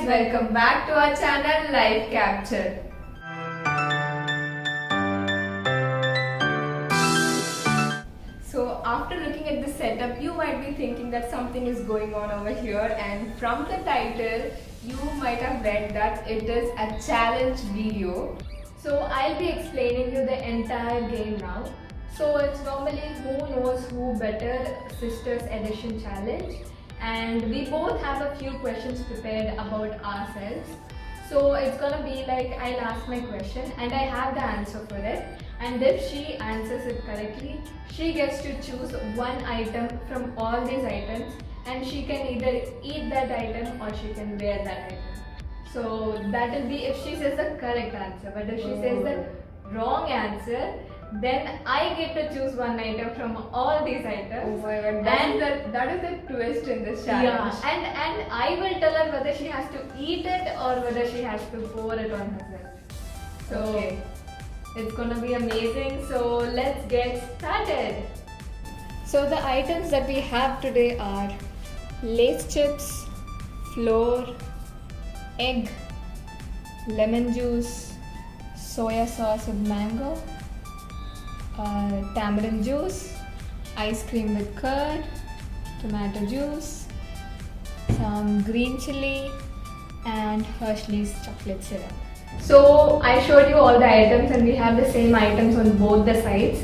welcome back to our channel Life Capture. So after looking at the setup, you might be thinking that something is going on over here, and from the title you might have read that it is a challenge video. So I'll be explaining you the entire game now. So it's normally Who Knows Who Better Sisters Edition challenge, and we both have a few questions prepared about ourselves. So it's gonna be like I'll ask my question and I have the answer for it, and if she answers it correctly, she gets to choose one item from all these items, and she can either eat that item or she can wear that item. So that will be if she says the correct answer, but if she says the wrong answer, then I get to choose one item from all these items. Oh my god, that is the twist in this challenge. Yeah, and I will tell her whether she has to eat it or whether she has to pour it on herself. So Okay. it's gonna be amazing. So let's get started. So the items that we have today are Lay's chips, flour, egg, lemon juice, soya sauce with mango, tamarind juice, ice cream with curd, tomato juice, some green chili, and Hershey's chocolate syrup. So I showed you all the items and we have the same items on both the sides.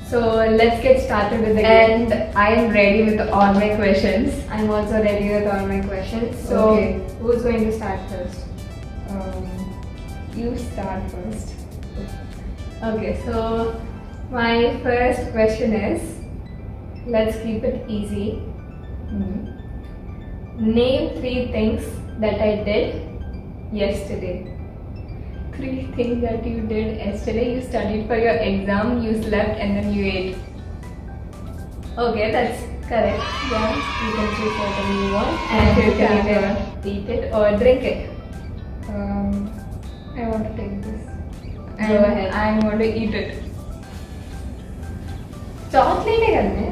So let's get started with the game. And I am ready with all my questions. I'm also ready with all my questions. So Okay. who's going to start first? You start first. Okay, so my first question is, let's keep it easy. Name 3 things that I did yesterday. 3 things that you did yesterday. You studied for your exam, you slept, and then you ate. Okay, that's correct. Yeah, you can choose whatever you want, And and you you can can either eat it or drink it. I want to take this. Go ahead. I want to eat it. Chocolate है घर में.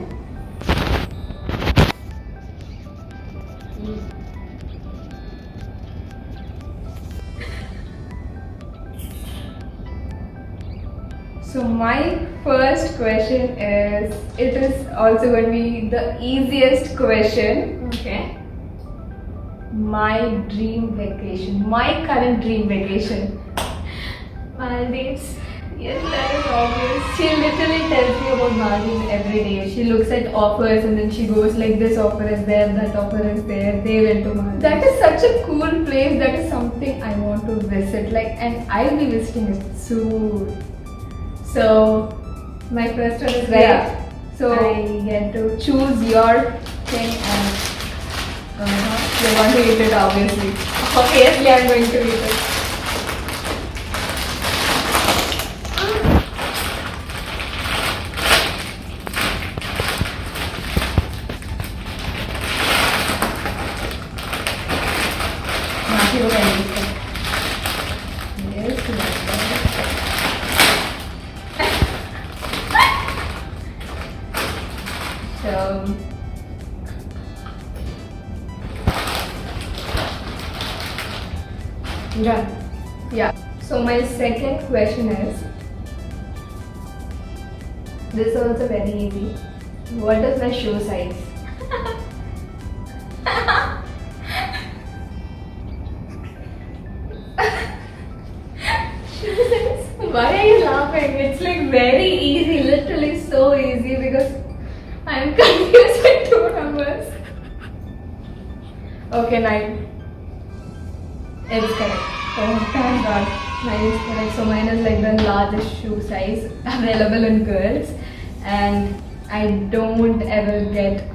So my first question is, it is also going to be the easiest question. Okay. My dream vacation, my current dream vacation. Maldives. Yes, that is obvious. She literally tells me about Maldives every day. She looks at offers and then she goes like, this offer is there, that offer is there. They went to Maldives. That is such a cool place. That is something I want to visit. Like, and I'll be visiting it soon. So my first one is right. Yeah. So I get to choose your thing, and you're going to eat it, obviously. obviously I'm going to eat it. Not you anything. Yes, yes. So Done. yeah. So my second question is, This is also very easy. What is my shoe size? Why are you laughing? It's like very easy, literally so easy, because I'm confused with 2 numbers. okay, 9. It's correct. Oh, thank God. Mine is correct. So mine is like the largest shoe size available in girls, and I don't ever get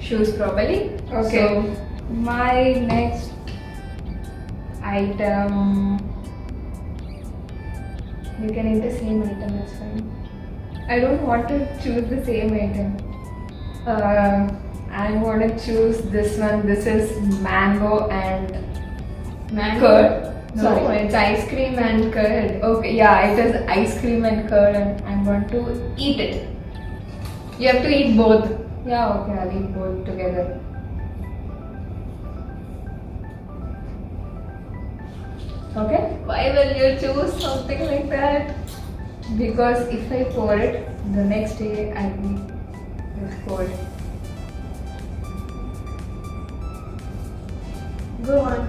shoes properly. Okay. So My next item. you can eat the same item, that's fine. I don't want to choose the same item. I want to choose this one. This is mango and Mango? curd. No, Sorry. it's ice cream and curd. Okay, yeah, it is ice cream and curd, and I'm going to eat it. You have to eat both. Yeah, okay, I'll eat both together. Okay? Why will you choose something like that? Because if I pour it, the next day I'll be cold. Go on.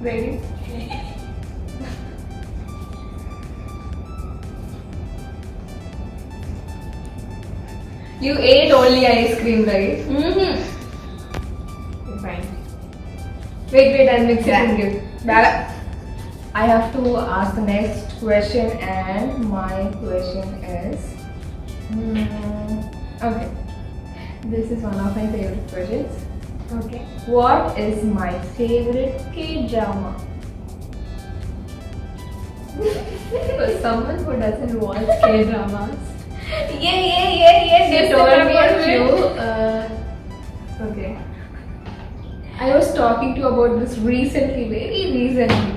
Ready? You ate only ice cream, right? Mm-hmm. Fine. Wait, I'll mix it Yeah. and give. Back. I have to ask the next question, and my question is. Okay. This is one of my favorite questions. Okay. What is my favorite K-drama? For someone who doesn't watch K-dramas, Yeah. they Just told about me a it. few. Okay. I was talking to you about this recently, very recently.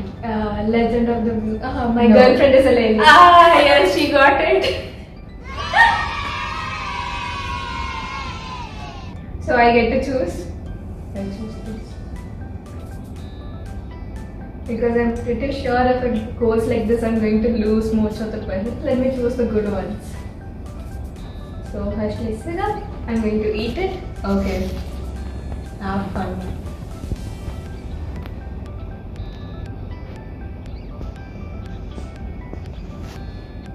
Legend of the Blue. My No. girlfriend is a lady. Ah, yes, she got it. So I get to choose. I'll choose this. Because I'm pretty sure if it goes like this, I'm going to lose most of the questions. Let me choose the good ones. So first, listen up. I'm going to eat it. Okay. Have fun.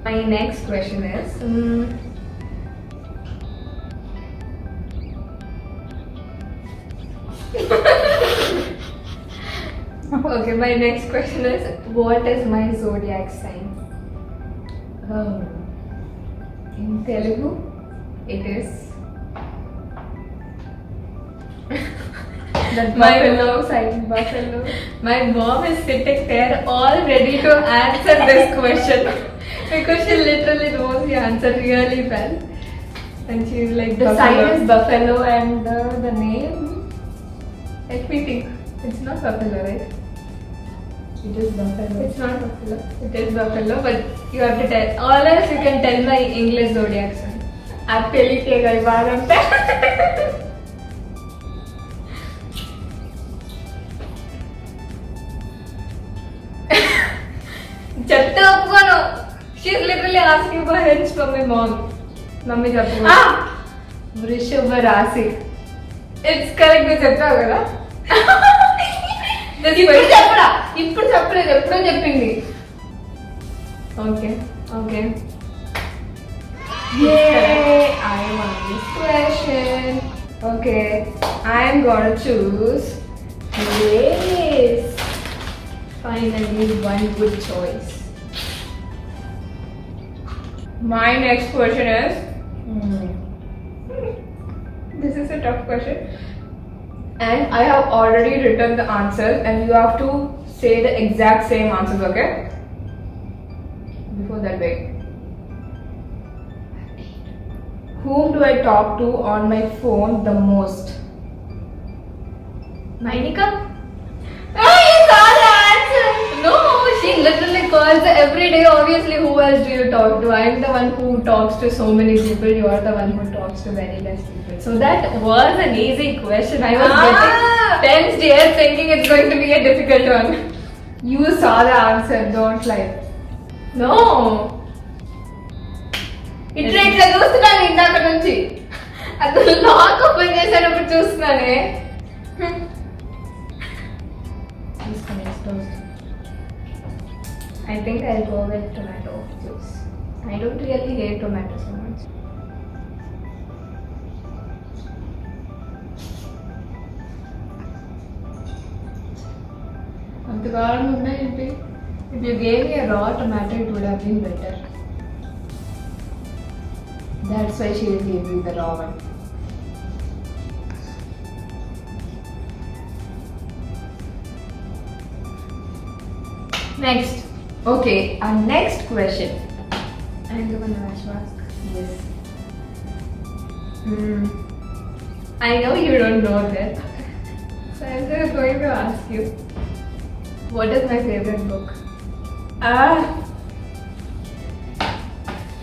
My next question is. Okay, my next question is, what is my zodiac sign? Oh. In Telugu, it is the buffalo sign. Buffalo. My mom is sitting there all ready to answer this question because she literally knows the answer really well. And she's like, the sign Buffalo. is buffalo and the name. Let me think. It's not buffalo, right? It is buffalo. It's not buffalo. It is buffalo, but you have to tell. All else you can tell my English zodiac sign. Actually, take a bar of చెప్తే ఒప్పుకోను. She's literally asking for hints from my mom. Mummy చెప్పు. వృషభ రాశి. It's correct గా చెప్తావు కదా. ఇప్పుడు చెప్పరా? ఇప్పుడు చెప్పలేదు, ఎప్పుడో చెప్పింది. Okay okay. Yay! I won this question. Okay, I am gonna choose this. Finally, one good choice. My next question is. This is a tough question, and I have already written the answers, and you have to say the exact same answers. Okay? Before that, wait. Whom do I talk to on my phone the most? Mainika? Oh, you saw the answer! No, she literally calls every day. Obviously, who else do you talk to? I'm the one who talks to so many people. You are the one who talks to very less people. So that was an easy question. I was getting tensed here thinking it's going to be a difficult one. You saw the answer, don't lie. No. ఇట్లా ఇట్లా చూస్తున్నాను ఇందాక నుంచి. అది lock open చేసినప్పుడు చూస్తున్నానే. I think I'll go with tomato juice. I don't really hate tomato so much. అంత కారం ఉన్నాయంటే if you gave me a raw tomato it would have been better. That's why she gave me the raw one. Next. Okay, our next question. I'm the one who has to ask. Yes. I know you don't know that. So I'm just going to ask you, what is my favorite book?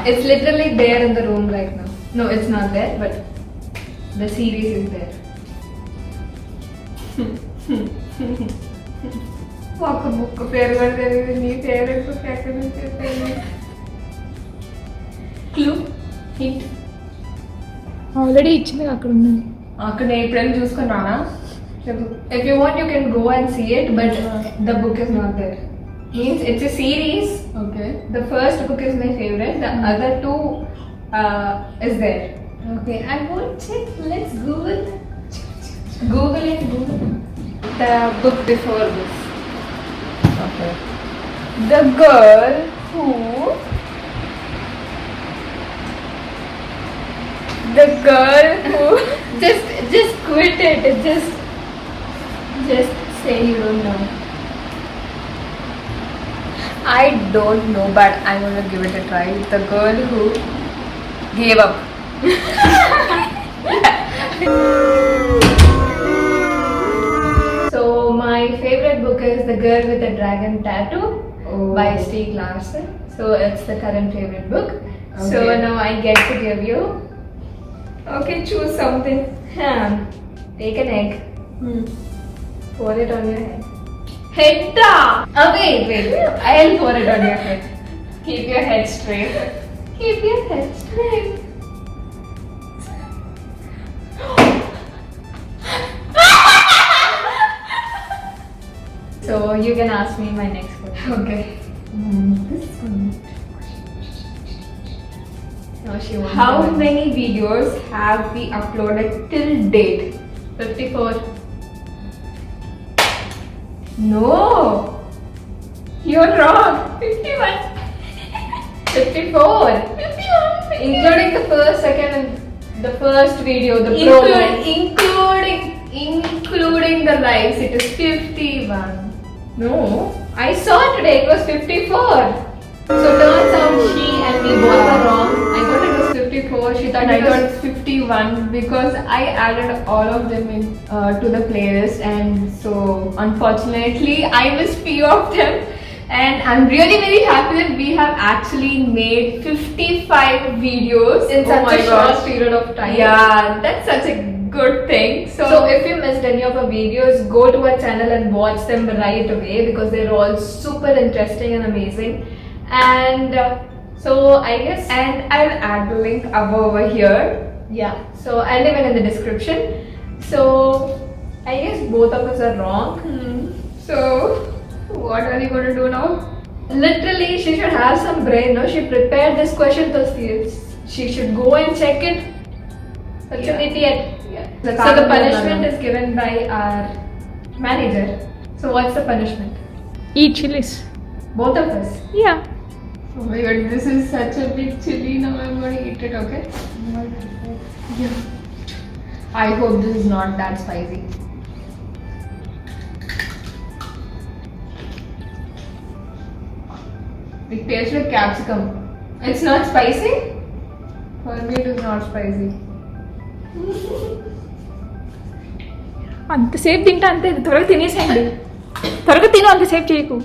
It's literally there in the room right now. No, it's not there, but the series is there. ఒక book పేరు కూడా తెలియదు. నీ favourite book ఎక్కడ నుంచి చెప్పాను? Clue hint. Already ఇచ్చింది అక్కడ ఉన్నది. అక్కడ నేను ఎప్పుడైనా చూసుకున్నానా? If you want, you can go and see it, but the book is not there. Means it's a series. Okay The first book is my favorite. The other two is there. Okay. I won't check. Let's Google. Google it. Google the book before this. Okay. The girl who. The girl who. Just quit it. Just say you don't know. I don't know, but I'm gonna give it a try. The girl who gave up. So my favorite book is The Girl with the Dragon Tattoo Oh. by Stieg Larsson. So it's the current favorite book. So Okay. now I get to give you. Okay, choose something. Take an egg. Pour it on your head. Head. Wait. I'll pour it on your head. Keep your head straight. Keep your head straight. So you can ask me my next question. Okay. This one. No, she won't. How many videos have we uploaded till date? 54. No. You're wrong. 51. 54. 51. Including the first, second, and the first video, the promo. Including the likes, it is 51. No, I saw today it was 54. So turns out she and me both are wrong. I thought it was 54. She thought And I it was got 51 because I added all of them in to the playlist, and so unfortunately I missed few of them. And I'm really very happy that we have actually made 55 videos in Oh such my a short gosh. period of time. Yeah, that's such a good thing. So if you missed any of our videos, go to our channel and watch them right away because they're all super interesting and amazing. And so I guess, and I'll add the link over here. yeah. So I'll leave it in the description. So I guess both of us are wrong. So what are you going to do now? Literally, she should have some brain. No, she prepared this question, so she should go and check it. Such an idiot. Yeah. So the punishment is given by our manager. So what's the punishment? Eat chilies. Both of us. Yeah. Oh my god, this is such a big chili. Now I'm going to eat it, okay? Yeah. I hope this is not that spicy. It tastes like capsicum. It's not spicy? For me, it is not spicy. అంతసేపు తింటే అంతే త్వరగా తినేసేయండి. త్వరగా తిను, అంతసేపు చేయకు.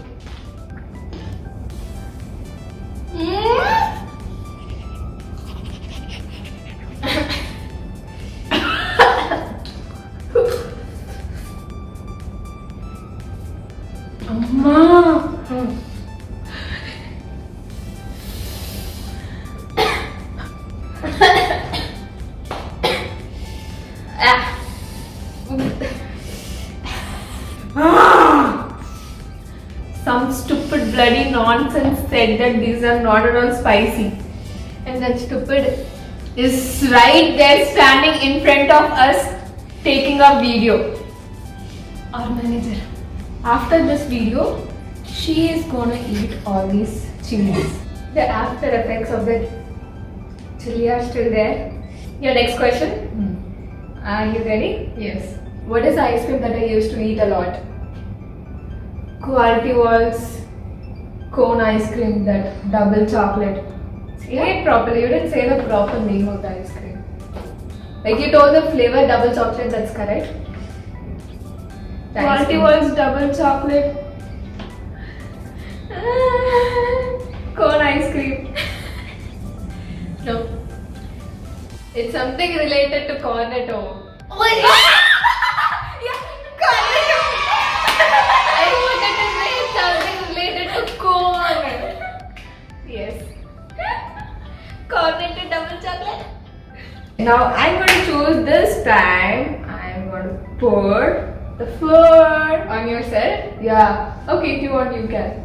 Some stupid bloody nonsense said that these are not at all spicy. And that stupid Is right there standing in front of us taking a video. our manager. After this video, she is gonna eat all these chilies. The after effects of the chili are still there. Your next question. Are you ready? Yes. What is the ice cream that I used to eat a lot? Quality Walls cone ice cream, that double chocolate. Say it properly. You didn't say the proper name of the ice cream. Like you told the flavor double chocolate, that's correct. The ice Quality cream. Walls double chocolate cone ice cream. No. It's something related to cornetto. Yeah, cornetto. I put it in my now I'm going to choose this time. I'm going to put the floor On your side? Yeah. Okay, if you want, you can.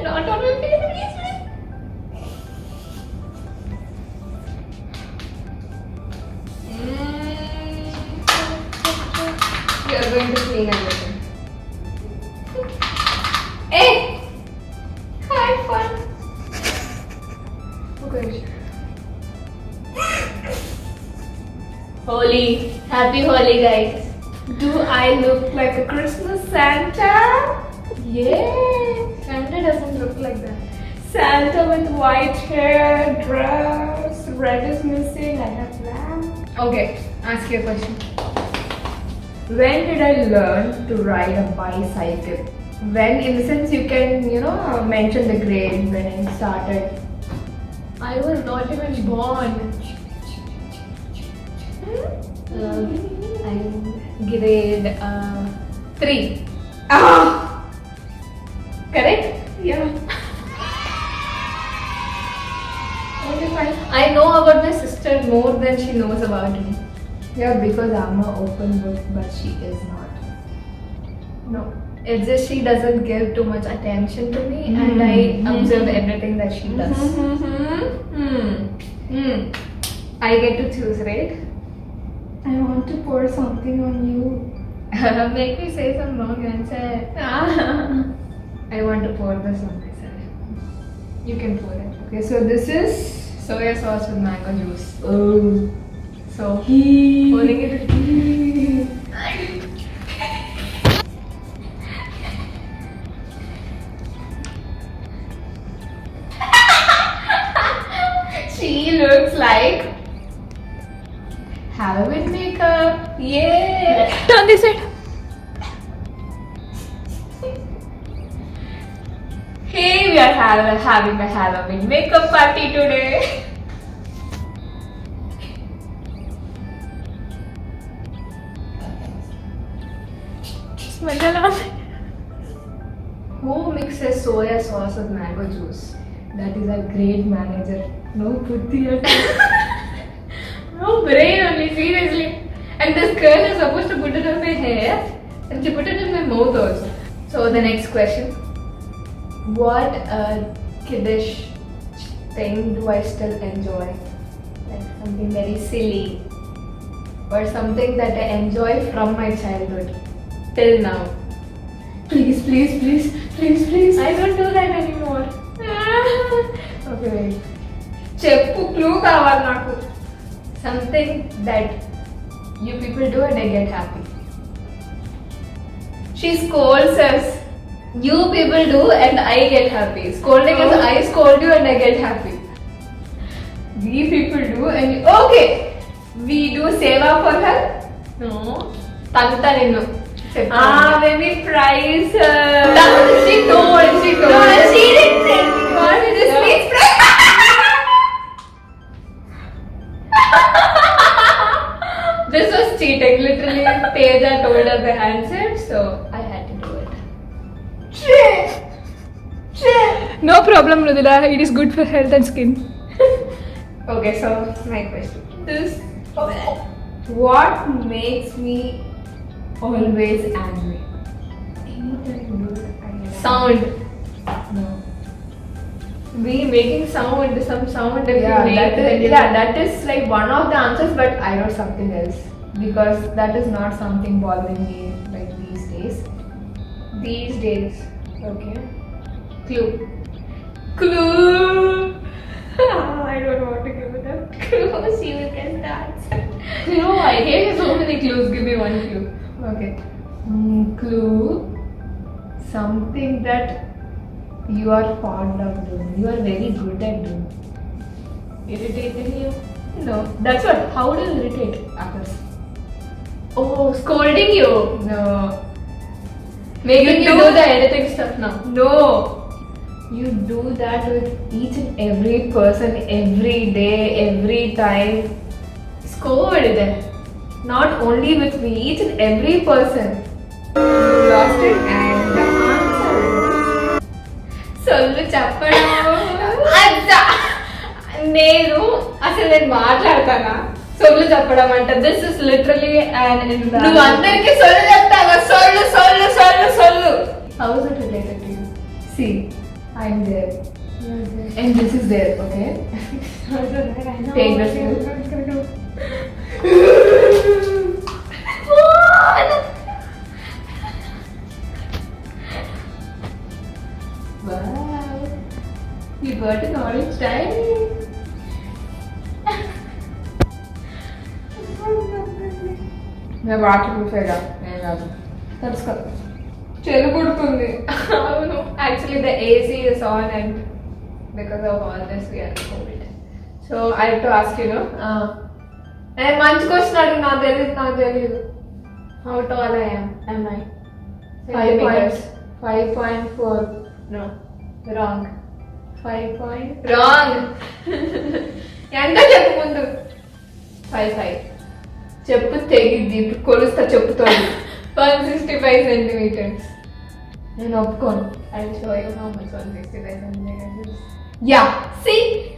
Not on my face, please, please. We are going to clean everything. Hey! Have fun. Okay. Holi. Happy Holi, guys. Do I look like a Christmas Santa? Yeah. Santa doesn't look like that. Santa with white hair, dress, red is missing, I have lamb. Okay, ask your question. When did I learn to ride a bicycle? When, in the sense, you can, mention the grade when I started. I was not even born. I'm grade 3. Ah! Correct? Yeah. Okay, fine. I know about my sister more than she knows about me. Yeah, because I'm an open book, but she is not. No. It's just she doesn't give too much attention to me and I observe everything that she does. I get to choose, right? I want to pour something on you. Make me say some wrong answer. I want to pour this on myself. You can pour it. Okay, so this is Soya sauce with mango juice. oh. So, pouring it. She looks like Halloween makeup. Yeah. Turn this side. Hey, we are having a Halloween makeup party today. Smell alarm. Who mixes soya sauce with mango juice? That is a great manager. No buddhi at all. No brain only, seriously. And this girl is supposed to put it on my hair and she put it in my mouth also. So the next question. What kiddish thing do I still enjoy? Like something very silly or something that I enjoy from my childhood till now. Please, please, please, please, please. I don't do that anymore. Okay, wait. Cheppu clue kavali naku. Something that you people do and I get happy. She scolds us. You people do and I get happy. Scolding is I scold you and I get happy. We people do and okay. We do seva for her. No. Tanta ninnu. Maybe prize her. She told. No, she didn't say. What is this? Please prize. This was cheating. Literally, Teja told her the answer, so I had to do it. No problem, Mridula. It is good for health and skin. Okay, so my question. This. What makes me always angry? Anytime, dude. I get Sound. angry. No. We making sound, some sound if Yeah, you make that is like one of the answers, but I wrote something else because that is not something bothering me like these days. These days. Okay. Clue. Clue. I don't want to give it up. Clues, you can dance. Clue. I gave you so many clues. Give me one clue. Okay. Clue. Something that you are fond of doing. You are very good at doing. Irritating you? No, that's what. How do you irritate others? Oh, scolding you. No. Making you do- do the editing stuff now. No. You do that with each and every person, every day, every time. Scold. Not only with me, each and every person. You lost it and the answer is Sollu chappadu. నేను అసలు నేను మాట్లాడతానా సొల్లు చెప్పడం అంటే this is literally and నువ్వు అందరికి సొల్లు చెప్తావా? సొల్లు సొల్లు సొల్లు సొల్లు. House it related to you See, I'm there and this is there, okay? Take the food. Wow, you got an orange tie. मैं वाटर पूछेगा मैं राजू తెలుసుకో చెలు పుడుతుంది. అవును actually the AC is on and because of all this we are COVID so I have to ask you no మంచి question అడుగు. నాకు తెలియదు how tall I am I 5.4. no wrong 5 point wrong. ఎంత చెప్పు ముందు? 5 చెప్పు తెగిద్ది. ఇప్పుడు కొలుస్తా చెప్పుతో. 165 centimeters. నేను ఒప్పుకోను. I'll show you how much 165 centimeters is. Yeah see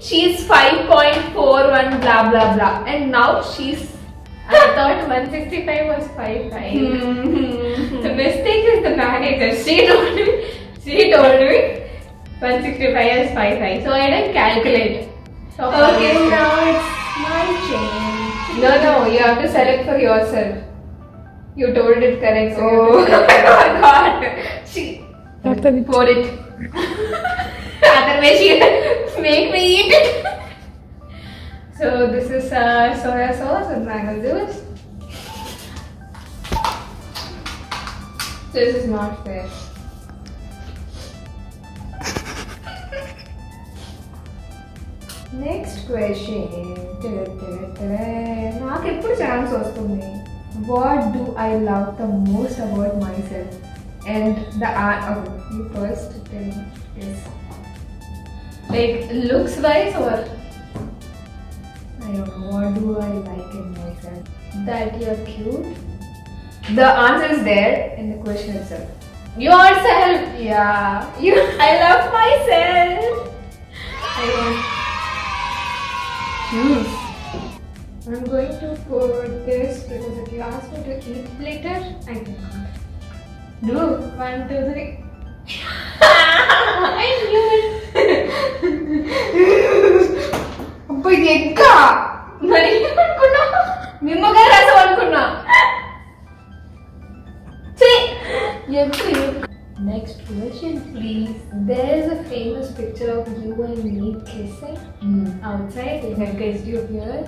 she's 5.41 blah blah blah and now she's I thought 165 was 5. The mistake is the manager. She told me 165 is 5. So I didn't calculate. So okay, now it's my change. No, you have to select for yourself. You told it correct. So you have to Oh my god. She pour it. Otherwise she make me eat it. So this is soya sauce and mango juice. This is not fair. Next question. నాకు ఎప్పుడు chance వస్తుంది. What do I love the most about my self and the first thing is Like looks wise or I don't know, what do I like in myself? that you're cute. The answer is there in the question itself. Yourself. Yeah, I love myself. I want. Choose. I'm going to put this because if you ask me to eat later, I cannot. Do. 1, 2, 3. I knew it. అబ్బా ఇది ఎగ్గా మరి అనుకున్నా నిమ్మకాయ రసం అనుకున్నా. Next question, please. There is a famous picture of you and me kissing outside. Like I kissed you here.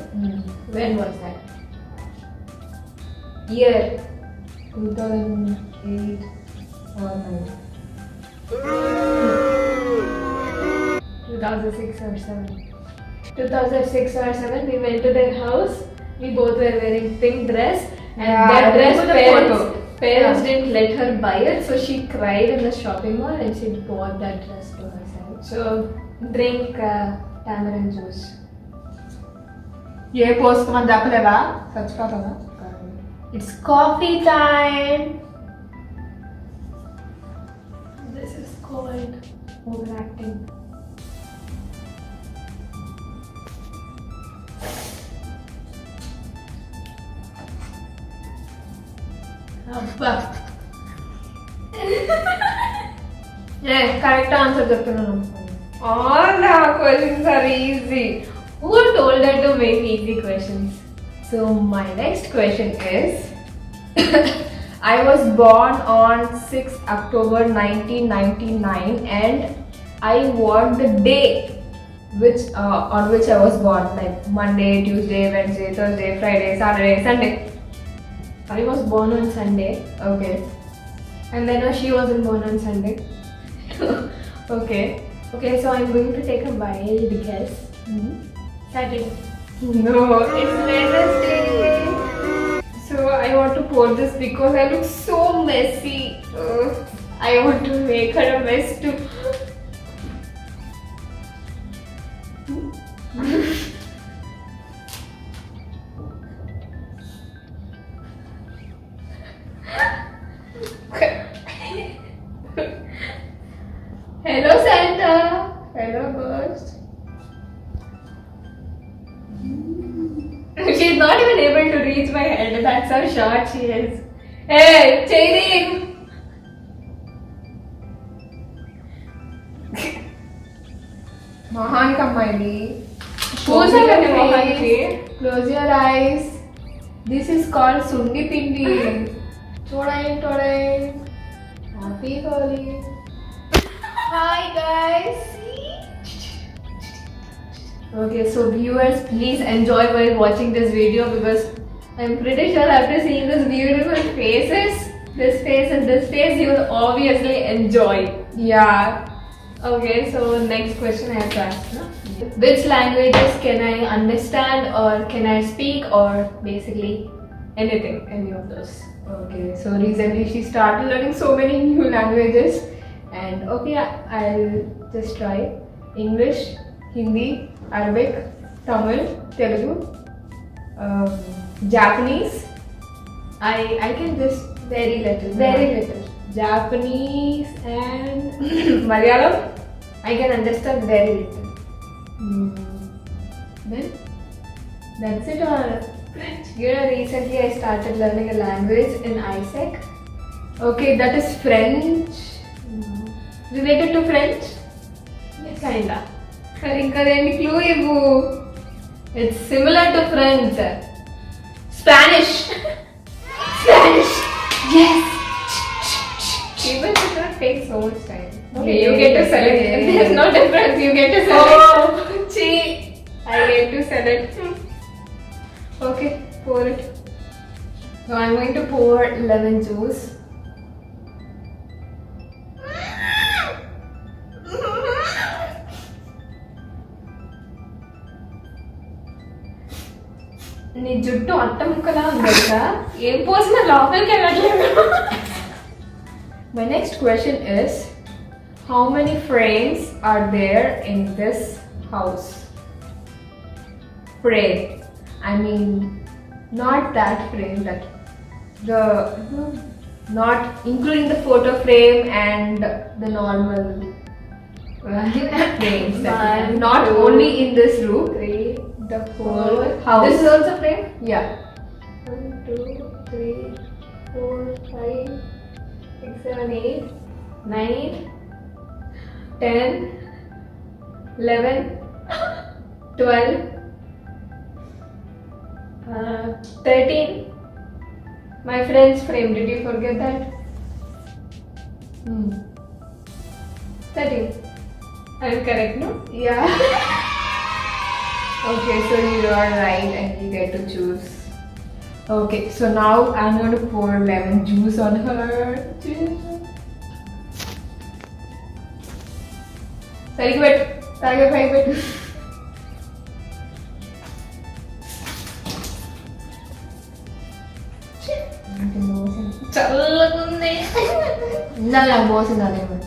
When was that? Year. 2008 or 9. 2006 or 7. 2006 or 7. We went to their house. We both were wearing pink dress, and Yeah, that I dress remember the parents photo. Parents Yeah. didn't let her buy it, so she cried in the shopping mall and she bought that dress for herself. So drink tamarind juice. ఏ పోసుకోమని చెప్పలేవా? చచ్చిపోతావా? It's coffee time. This is called overacting. అబ్బా correct answer చెప్తున్నాను. all the questions are easy. Who told her to make easy questions? So my next question is I was born on 6th October 1999 and I want the day which on which I was born, like Monday, Tuesday, Wednesday, Thursday, Friday, Saturday, Sunday. I was born on Sunday, Okay. and then she wasn't born on Sunday. Okay. Okay, so I'm going to take a wild guess. Saturday. No, it's Wednesday. So I want to pour this because I look so messy. I want to make her a mess too. Hello Santa. Hello, Ghost. That's how short she is. Hey, Chaydeen! Mahan Kamali. Close your Close your eyes. This is called Sundi Pindi. Todain. Happy Holi. Hi guys. Okay, so viewers, please enjoy while watching this video because I'm pretty sure after seeing this beautiful faces, this face and this face, you will obviously enjoy. Yeah. Okay, so next question I have to ask. No? Which languages can I understand or can I speak or basically anything, any of those? Okay, so recently she started learning so many new languages, and okay, I'll just try English, Hindi, Arabic, Tamil, Telugu, Japanese. I can just very little. Japanese and Malayalam. I can understand very little. Then that's it. Or French. You know, recently I started learning a language in ISEC. Okay, that is French. Related to French? Yes. Kinda. Any clue ivu? It's similar to French. Spanish. Spanish. Yes. Even it not take so much time. Okay, you get to select. There's no difference. You get to select. Oh, gee. I get to select. Okay, pour it. So I'm going to pour lemon juice. నీ జుట్టు అట్ట ముక్కలా ఉంది తెలుసా ఏం పోసినా లోపలికి వెళ్ళట్లేదు My next question is how many frames are there in this house? Frame. I mean not that frame, that the not including the photo frame and the normal frames that we have. Not only in this room, the whole house. This is also frame? Yeah. 1, 2, 3, 4, 5, 6, 7, 8, 9, 10, 11, 12, 13. My friend's frame, did you forget that? 13. I'm correct, no? Yeah. Okay, so you are right and you get to choose. Okay, so now I'm going to pour lemon juice on her. Very good. Very good. చల్లగుంది ఇందాక నాకు పోసింది అదేమో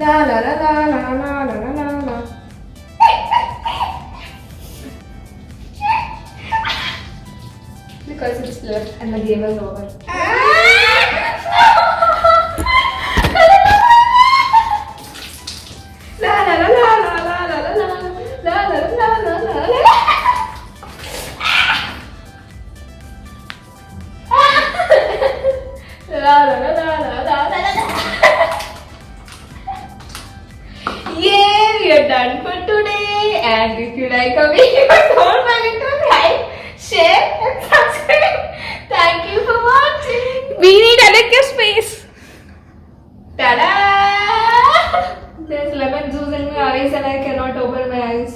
లా లా లా లా లా లా లా లా లా. Because it's left and the game is over. La la la la la la la la la la la la la la. La la la la la la la. Yeah, we are done for today. And if you like our video, don't forget to like, share, and subscribe. Thank you for watching. We need adequate space. Ta-da! There's lemon juice in my eyes and I cannot open my eyes.